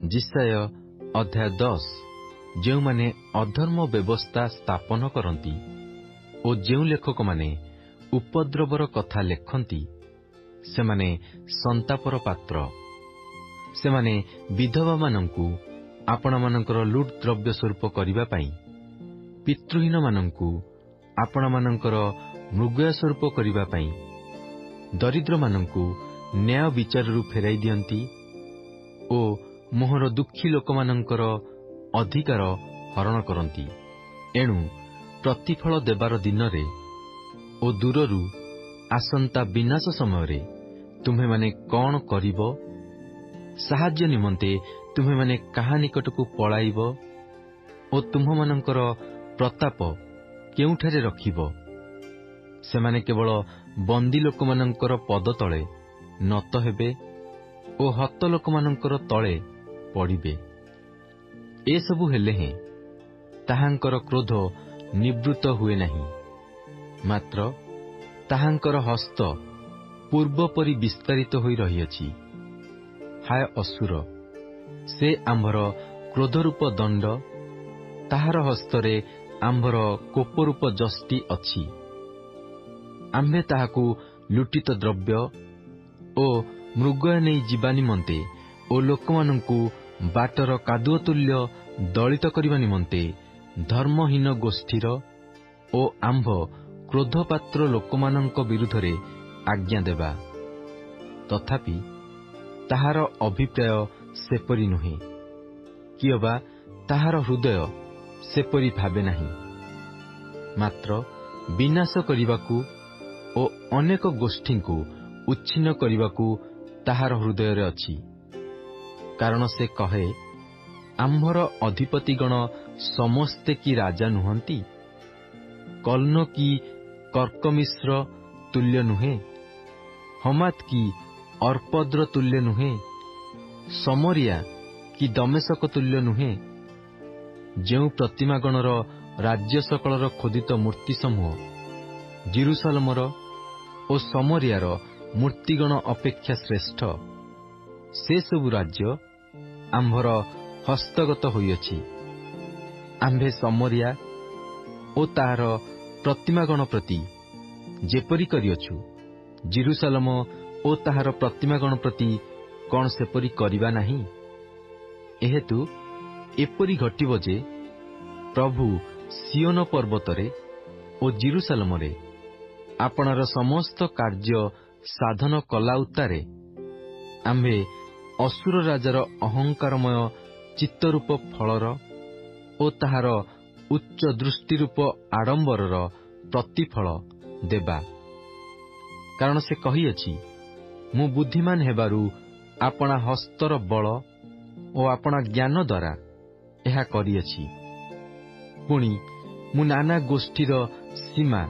जिसाय अध्याय 10 ଯେଉଁମାନେ ଅଧର୍ମ ବ୍ୟବସ୍ଥା ସ୍ଥାପନ କରନ୍ତି ଓ ଯେଉଁ ଲେଖକମାନେ ଉପଦ୍ରବର କଥା ଲେଖନ୍ତି ସେମାନେ ସନ୍ତାପର ପାତ୍ର। ସେମାନେ ବିଧବାମାନଙ୍କୁ ଆପଣମାନଙ୍କର ଲୁଟ୍ ଦ୍ରବ୍ୟ ସ୍ୱରୂପ କରିବା ପାଇଁ, ପିତୃହୀନମାନଙ୍କୁ ଆପଣମାନଙ୍କର ମୃଗୟା ସ୍ୱରୂପ କରିବା ପାଇଁ, ଦରିଦ୍ରମାନଙ୍କୁ ନ୍ୟାୟ ବିଚାରରୁ ଫେରାଇ ଦିଅନ୍ତି ଓ ମୋହର ଦୁଃଖୀ ଲୋକମାନଙ୍କର ଅଧିକାର ହରଣ କରନ୍ତି। ଏଣୁ ପ୍ରତିଫଳ ଦେବାର ଦିନରେ ଓ ଦୂରରୁ ଆସନ୍ତା ବିନାଶ ସମୟରେ ତୁମ୍ଭେମାନେ କ'ଣ କରିବ? ସାହାଯ୍ୟ ନିମନ୍ତେ ତୁମ୍ଭେମାନେ କାହା ନିକଟକୁ ପଳାଇବ ଓ ତୁମ୍ଭମାନଙ୍କର ପ୍ରତାପ କେଉଁଠାରେ ରଖିବ? ସେମାନେ କେବଳ ବନ୍ଦୀ ଲୋକମାନଙ୍କର ପଦ ତଳେ ନତ ହେବେ ଓ ହତ ଲୋକମାନଙ୍କର ତଳେ ପଡ଼ିବେ। ଏସବୁ ହେଲେ ହେଁ ତାହାଙ୍କର କ୍ରୋଧ ନିବୃତ୍ତ ହୁଏ ନାହିଁ, ମାତ୍ର ତାହାଙ୍କର ହସ୍ତ ପୂର୍ବ ପରି ବିସ୍ତାରିତ ହୋଇ ରହିଅଛି। ହାୟ ଅସୁର, ସେ ଆମ୍ଭର କ୍ରୋଧରୂପ ଦଣ୍ଡ, ତାହାର ହସ୍ତରେ ଆମ୍ଭର କୋପରୂପ ଯଷ୍ଟି ଅଛି। ଆମ୍ଭେ ତାହାକୁ ଲୁଟିତ ଦ୍ରବ୍ୟ ଓ ମୃଗୟା ନେଇ ଯିବା ନିମନ୍ତେ ଓ ଲୋକମାନଙ୍କୁ ବାଟର କାଦୁଅ ତୁଲ୍ୟ ଦଳିତ କରିବା ନିମନ୍ତେ ଧର୍ମହୀନ ଗୋଷ୍ଠୀର ଓ ଆମ୍ଭ କ୍ରୋଧପାତ୍ର ଲୋକମାନଙ୍କ ବିରୁଦ୍ଧରେ ଆଜ୍ଞା ଦେବା। ତଥାପି ତାହାର ଅଭିପ୍ରାୟ ସେପରି ନୁହେଁ, କିଅବା ତାହାର ହୃଦୟ ସେପରି ଭାବେ ନାହିଁ। ମାତ୍ର ବିନାଶ କରିବାକୁ ଓ ଅନେକ ଗୋଷ୍ଠୀଙ୍କୁ ଉଚ୍ଛିନ୍ନ କରିବାକୁ ତାହାର ହୃଦୟରେ ଅଛି। କାରଣ ସେ କହେ, ଆମ୍ଭର ଅଧିପତିଗଣ ସମସ୍ତେ କି ରାଜା ନୁହନ୍ତି? କର୍ଣ୍ଣ କି କର୍କମିଶ୍ର ତୁଲ୍ୟ ନୁହେଁ? ହମାତ କି ଅର୍ପଦ୍ର ତୁଲ୍ୟ ନୁହେଁ? ସମରିଆ କି ଦମେଶକ ତୁଲ୍ୟ ନୁହେଁ? ଯେଉଁ ପ୍ରତିମାଗଣର ରାଜ୍ୟ ସକଳର ଖୋଦିତ ମୂର୍ତ୍ତି ସମୂହ ଜେରୁସାଲେମର ଓ ସମରିଆର ମୂର୍ତ୍ତିଗଣ ଅପେକ୍ଷା ଶ୍ରେଷ୍ଠ, ସେସବୁ ରାଜ୍ୟ ଆମ୍ଭର ହସ୍ତଗତ ହୋଇଅଛି। ଆମ୍ଭେ ସମରିଆ ଓ ତାହାର ପ୍ରତିମାଗଣ ପ୍ରତି ଯେପରି କରିଅଛୁ, ଜେରୁସାଲେମ ଓ ତାହାର ପ୍ରତିମାଗଣ ପ୍ରତି କ'ଣ ସେପରି କରିବା ନାହିଁ? ଏହେତୁ ଏପରି ଘଟିବ ଯେ ପ୍ରଭୁ ସିଓନ ପର୍ବତରେ ଓ ଜେରୁସାଲେମରେ ଆପଣାର ସମସ୍ତ କାର୍ଯ୍ୟ ସାଧନ କଲା ଉତ୍ତାରେ ଆମ୍ଭେ ଅସୁର ରାଜାର ଅହଙ୍କାରମୟ ଚିତ୍ତରୂପ ଫଳର ଓ ତାହାର ଉଚ୍ଚ ଦୃଷ୍ଟିରୂପ ଆଡ଼ମ୍ବରର ପ୍ରତିଫଳ ଦେବା। କାରଣ ସେ କହିଅଛି, ମୁଁ ବୁଦ୍ଧିମାନ ହେବାରୁ ଆପଣା ହସ୍ତର ବଳ ଓ ଆପଣା ଜ୍ଞାନ ଦ୍ୱାରା ଏହା କରିଅଛି। ପୁଣି ମୁଁ ନାନା ଗୋଷ୍ଠୀର ସୀମା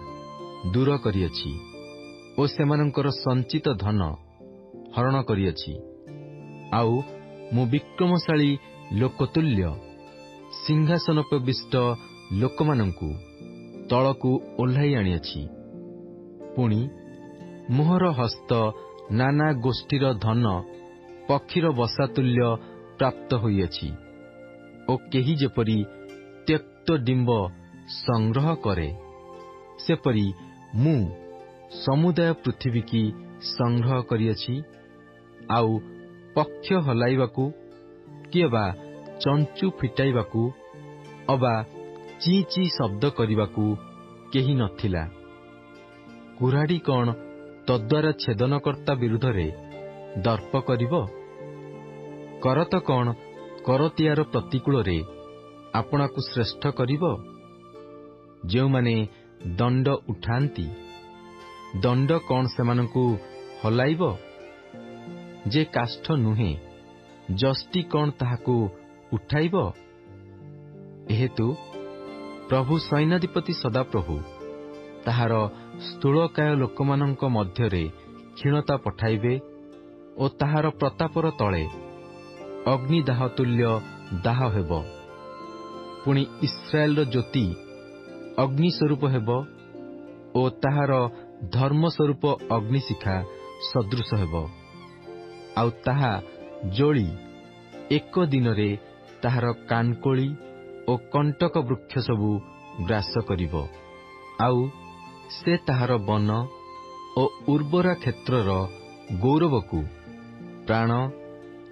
ଦୂର କରିଅଛି ଓ ସେମାନଙ୍କର ସଞ୍ଚିତ ଧନ ହରଣ କରିଅଛି। ଆଉ ମୁଁ ବିକ୍ରମଶାଳୀ ଲୋକତୁଲ୍ୟ ସିଂହାସନୋପବିଷ୍ଟ ଲୋକମାନଙ୍କୁ ତଳକୁ ଓହ୍ଲାଇ ଆଣିଅଛି। ପୁଣି ମୋହର ହସ୍ତ ନାନା ଗୋଷ୍ଠୀର ଧନ ପକ୍ଷୀର ବସାତୁଲ୍ୟ ପ୍ରାପ୍ତ ହୋଇଅଛି। ଓ କେହି ଯେପରି ତ୍ୟକ୍ତ ଡିମ୍ବ ସଂଗ୍ରହ କରେ, ସେପରି ମୁଁ ସମୁଦାୟ ପୃଥିବୀକି ସଂଗ୍ରହ କରିଅଛି। ଆଉ ପକ୍ଷ ହଲାଇବାକୁ କିଏବା ଚଞ୍ଚୁ ଫିଟାଇବାକୁ ଅବା ଚି ଚି ଶବ୍ଦ କରିବାକୁ କେହି ନଥିଲା। କୁରାଢ଼ୀ କ'ଣ ତଦ୍ୱାରା ଛେଦନକର୍ତ୍ତା ବିରୁଦ୍ଧରେ ଦର୍ପ କରିବ? କରତ କ'ଣ କରତିଆର ପ୍ରତିକୂଳରେ ଆପଣାକୁ ଶ୍ରେଷ୍ଠ କରିବ? ଯେଉଁମାନେ ଦଣ୍ଡ ଉଠାନ୍ତି, ଦଣ୍ଡ କ'ଣ ସେମାନଙ୍କୁ ହଲାଇବ? ଯେ କାଷ୍ଠ ନୁହେଁ, ଯଷ୍ଟି କ'ଣ ତାହାକୁ ଉଠାଇବ? ଏହେତୁ ପ୍ରଭୁ ସୈନ୍ୟାଧିପତି ସଦାପ୍ରଭୁ ତାହାର ସ୍ଥୂଳକାୟ ଲୋକମାନଙ୍କ ମଧ୍ୟରେ କ୍ଷୀଣତା ପଠାଇବେ ଓ ତାହାର ପ୍ରତାପର ତଳେ ଅଗ୍ନିଦାହ ତୁଲ୍ୟ ଦାହ ହେବ। ପୁଣି ଇସ୍ରାଏଲର ଜ୍ୟୋତି ଅଗ୍ନି ସ୍ୱରୂପ ହେବ ଓ ତାହାର ଧର୍ମ ସ୍ୱରୂପ ଅଗ୍ନିଶିଖା ସଦୃଶ ହେବ। ଆଉ ତାହା ଜୋଳି ଏକ ଦିନରେ ତାହାର କାନକୋଳି ଓ କଣ୍ଟକ ବୃକ୍ଷ ସବୁ ଗ୍ରାସ କରିବ। ଆଉ ସେ ତାହାର ବନ ଓ ଉର୍ବରା କ୍ଷେତ୍ରର ଗୌରବକୁ ପ୍ରାଣ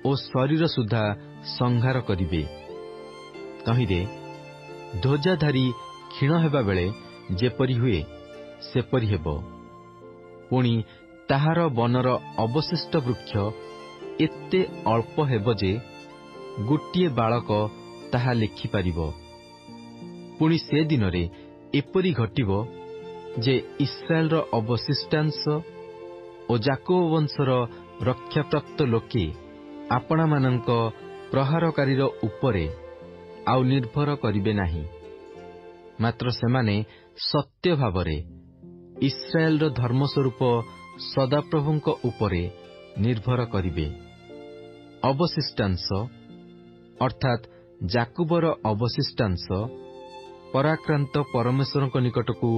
ଓ ଶରୀର ସୁଦ୍ଧା ସଂହାର କରିବେ। ତହିଁରେ ଧ୍ୱଜାଧାରୀ କ୍ଷୀଣ ହେବା ବେଳେ ଯେପରି ହୁଏ ସେପରି ହେବ। ପୁଣି ତାହାର ବନର ଅବଶିଷ୍ଟ ବୃକ୍ଷ ଏତେ ଅଳ୍ପ ହେବ ଯେ ଗୋଟିଏ ବାଳକ ତାହା ଲେଖିପାରିବ। ପୁଣି ସେ ଦିନରେ ଏପରି ଘଟିବ ଯେ ଇସ୍ରାଏଲର ଅବଶିଷ୍ଟାଂଶ ଓ ଯାକୋବ ବଂଶର ରକ୍ଷାପ୍ରାପ୍ତ ଲୋକେ ଆପଣମାନଙ୍କ ପ୍ରହାରକାରୀର ଉପରେ ଆଉ ନିର୍ଭର କରିବେ ନାହିଁ, ମାତ୍ର ସେମାନେ ସତ୍ୟ ଭାବରେ ଇସ୍ରାଏଲର ଧର୍ମସ୍ୱରୂପ ସଦାପ୍ରଭୁଙ୍କ ଉପରେ ନିର୍ଭର କରିବେ। ଅବଶିଷ୍ଟାଂଶ ଅର୍ଥାତ୍ ଯାକୁବର ଅବଶିଷ୍ଟାଂଶ ପରାକ୍ରାନ୍ତ ପରମେଶ୍ୱରଙ୍କ ନିକଟକୁ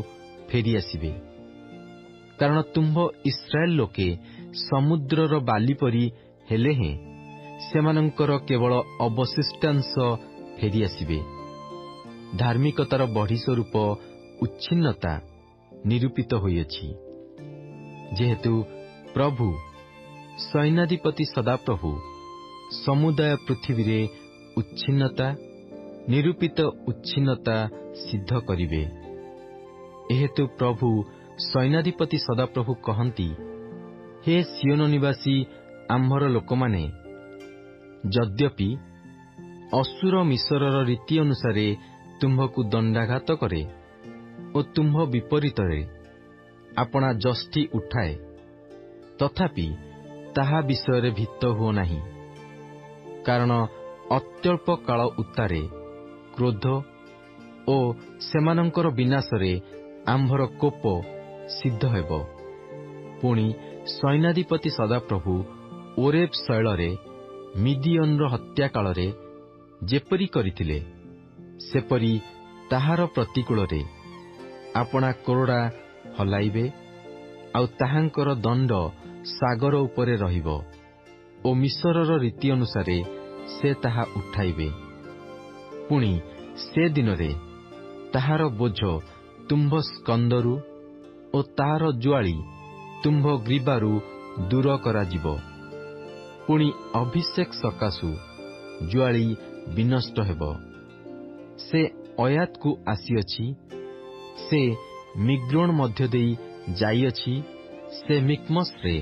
ଫେରିଆସିବେ। କାରଣ ତୁମ୍ଭ ଇସ୍ରାଏଲ ଲୋକେ ସମୁଦ୍ରର ବାଲି ପରି ହେଲେ ହେଁ ସେମାନଙ୍କର କେବଳ ଅବଶିଷ୍ଟାଂଶ ଫେରିଆସିବେ। ଧାର୍ମିକତାର ବଢ଼ି ସ୍ୱରୂପ ଉଚ୍ଛିନ୍ନତା ନିରୂପିତ ହୋଇଅଛି। ଯେହେତୁ ପ୍ରଭୁ ସୈନ୍ୟାଧିପତି ସଦାପ୍ରଭୁ ସମୁଦାୟ ପୃଥିବୀରେ ଉଚ୍ଛିନ୍ନତା ନିରୂପିତ ଉଚ୍ଛିନ୍ନତା ସିଦ୍ଧ କରିବେ। ଏହେତୁ ପ୍ରଭୁ ସୈନ୍ୟାଧିପତି ସଦାପ୍ରଭୁ କହନ୍ତି, ହେ ସିଓନ ନିବାସୀ ଆମ୍ଭର ଲୋକମାନେ, ଯଦ୍ୟପି ଅସୁର ମିଶରର ରୀତି ଅନୁସାରେ ତୁମ୍ଭକୁ ଦଣ୍ଡାଘାତ କରେ ଓ ତୁମ୍ଭ ବିପରୀତରେ ଆପଣା ଯଷ୍ଟି ଉଠାଏ, ତଥାପି ତାହା ବିଷୟରେ ଭୀତ ହୁଅ ନାହିଁ। କାରଣ ଅତ୍ୟଳ୍ପ କାଳ ଉତ୍ତାରେ କ୍ରୋଧ ଓ ସେମାନଙ୍କର ବିନାଶରେ ଆମ୍ଭର କୋପ ସିଦ୍ଧ ହେବ। ପୁଣି ସୈନ୍ୟାଧିପତି ସଦାପ୍ରଭୁ ଓରେବ ଶୈଳରେ ମିଦିଅନର ହତ୍ୟା କାଳରେ ଯେପରି କରିଥିଲେ, ସେପରି ତାହାର ପ୍ରତିକୂଳରେ ଆପଣା କୋରଡ଼ା ହଲାଇବେ, ଆଉ ତାହାଙ୍କର ଦଣ୍ଡ ସାଗର ଉପରେ ରହିବ ଓ ମିଶରର ରୀତି ଅନୁସାରେ ସେ ତାହା ଉଠାଇବେ। ପୁଣି ସେ ଦିନରେ ତାହାର ବୋଝ ତୁମ୍ଭ ସ୍କନ୍ଧରୁ ଓ ତାହାର ଜ୍ୱାଳି ତୁମ୍ଭ ଗ୍ରୀବାରୁ ଦୂର କରାଯିବ। ପୁଣି ଅଭିଷେକ ସକାଶୁ ଜ୍ୱାଳି ବିନଷ୍ଟ ହେବ। ସେ ଅୟାତକୁ ଆସିଅଛି, ସେ ମିଗ୍ରୋଣ ମଧ୍ୟ ଦେଇ ଯାଇଅଛି, ସେ ମିକ୍ମସରେ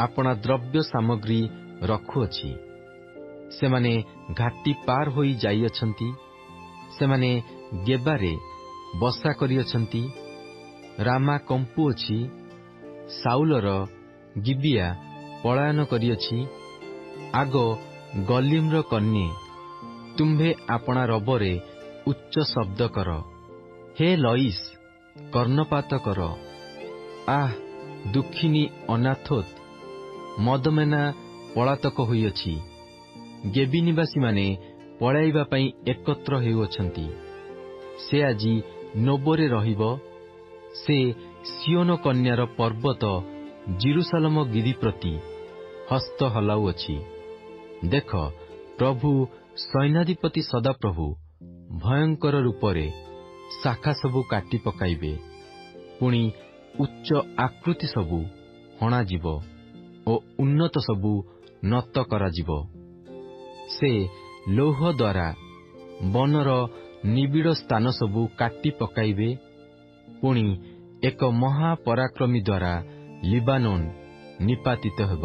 ଆପଣା ଦ୍ରବ୍ୟ ସାମଗ୍ରୀ ରଖୁଅଛି। ସେମାନେ ଘାଟି ପାର ହୋଇ ଯାଇଅଛନ୍ତି, ସେମାନେ ଗେବାରେ ବସା କରିଅଛନ୍ତି। ରାମା କମ୍ପୁଅଛି, ସାଉଲର ଗିବିଆ ପଳାୟନ କରିଅଛି। ଆଗ ଗଲିମର କନ୍ୟା, ତୁମ୍ଭେ ଆପଣା ରବରେ ଉଚ୍ଚ ଶବ୍ଦ କର। ହେ ଲଇସ୍, କର୍ଣ୍ଣପାତ କର। ଆଃ, ଦୁଃଖିନୀ ଅନାଥୋତ, ମଦମେନା ପଳାତକ ହୋଇଅଛି। ଗେବି ନିବାସୀମାନେ ପଳାଇବା ପାଇଁ ଏକତ୍ର ହେଉଅଛନ୍ତି। ସେ ଆଜି ନୋବରେ ରହିବ। ସେ ସିଓନ କନ୍ୟାର ପର୍ବତ ଜିରୁସାଲମ ଗିରି ପ୍ରତି ହସ୍ତ ହଲାଉଅଛି। ଦେଖ, ପ୍ରଭୁ ସୈନ୍ୟାଧିପତି ସଦାପ୍ରଭୁ ଭୟଙ୍କର ରୂପରେ ଶାଖା ସବୁ କାଟି ପକାଇବେ। ପୁଣି ଉଚ୍ଚ ଆକୃତି ସବୁ ହଣାଯିବ ଓ ଉନ୍ନତ ସବୁ ନତ କରାଯିବ। ସେ ଲୌହ ଦ୍ୱାରା ବନର ନିବିଡ଼ ସ୍ଥାନ ସବୁ କାଟି ପକାଇବେ। ପୁଣି ଏକ ମହାପରାକ୍ରମୀ ଦ୍ୱାରା ଲିବାନୋନ ନିପାତିତ ହେବ।